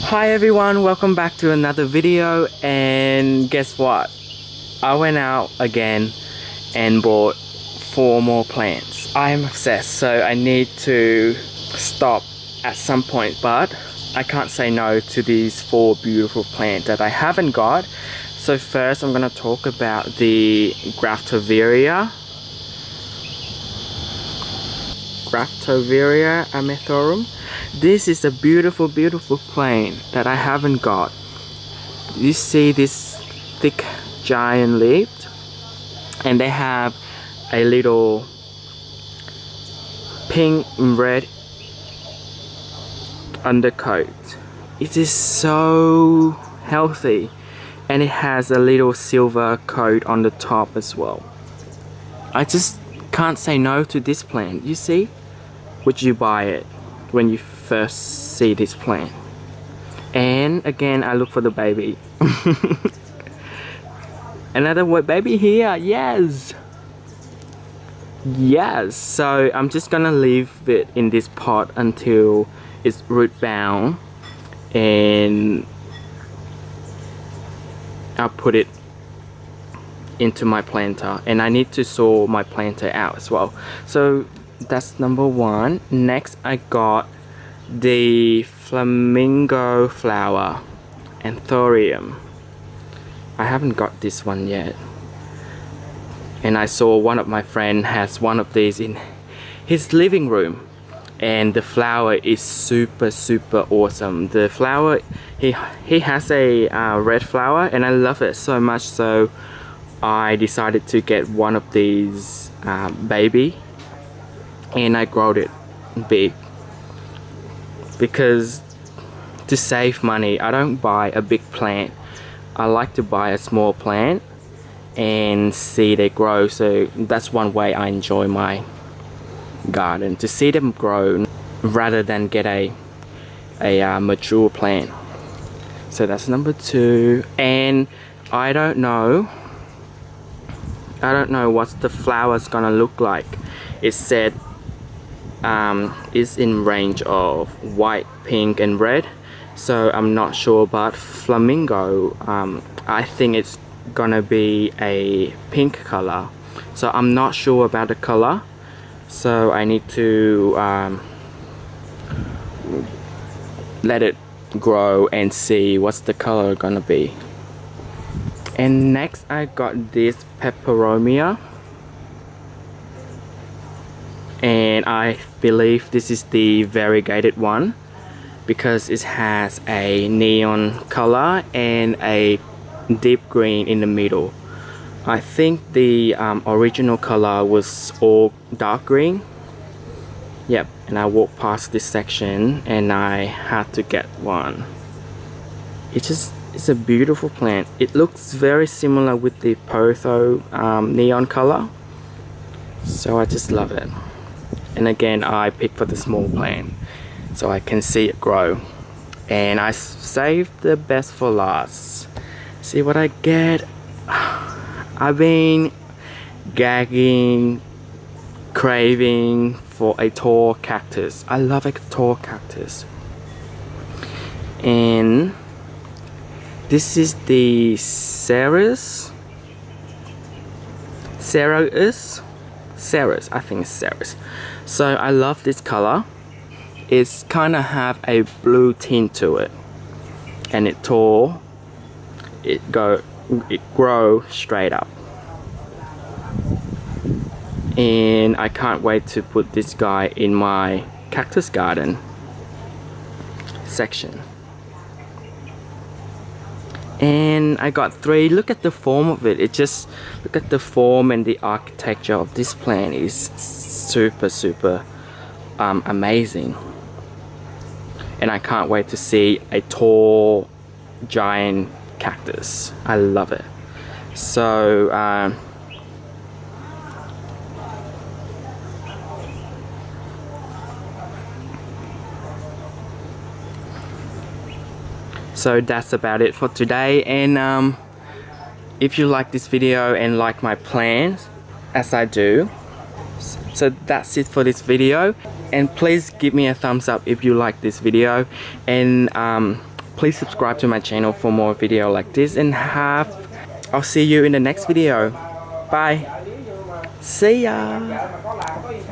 Hi everyone, welcome back to another video. And guess what? I went out again and bought 4 more plants. I am obsessed, so I need to stop at some point, but I can't say no to these 4 beautiful plants that I haven't got. So first I'm going to talk about the Graftoveria Amethorum. This is a beautiful plant that I haven't got. You see this thick giant leaves, and they have a little pink and red undercoat. It is so healthy, and it has a little silver coat on the top as well. I just can't say no to this plant. You see? Would you buy it when you first see this plant? And again, I look for the baby. Another baby here. Yes, so I'm just gonna leave it in this pot until it's root bound, and I'll put it into my planter, and I need to sow my planter out as well. So that's number 1. Next, I got the flamingo flower anthurium. I haven't got this one yet, and I saw one of my friends has one of these in his living room, and the flower is super awesome. The flower, he has a red flower, and I love it so much, so I decided to get one of these baby, and I growed it big because to save money, I don't buy a big plant. I like to buy a small plant and see they grow. So that's one way I enjoy my garden, to see them grow rather than get a mature plant. So that's number 2. And I don't know what the flower's gonna look like. It said is in range of white, pink and red, so I'm not sure, but flamingo, I think it's gonna be a pink color, so I'm not sure about the color, so I need to let it grow and see what's the color gonna be. And next I got this peperomia, and I believe this is the variegated one because it has a neon color and a deep green in the middle. I think the original color was all dark green. Yep, and I walked past this section and I had to get one. It's a beautiful plant. It looks very similar with the Potho neon color, so I just love it. And again, I picked for the small plant so I can see it grow. And I saved the best for last. See what I get? I've been gagging, craving for a tall cactus. I love a tall cactus. And this is the Ceres, I think it's Ceres. So I love this color. It's kind of have a blue tint to it, and it tall. It grow straight up, and I can't wait to put this guy in my cactus garden section. And I got 3. Look at the form of it. Look at the form, and the architecture of this plant is super amazing. And I can't wait to see a tall giant cactus. I love it. So so that's about it for today. And if you like this video and like my plans as I do, so that's it for this video. And please give me a thumbs up if you like this video, and please subscribe to my channel for more video like this, and I'll see you in the next video. Bye. See ya.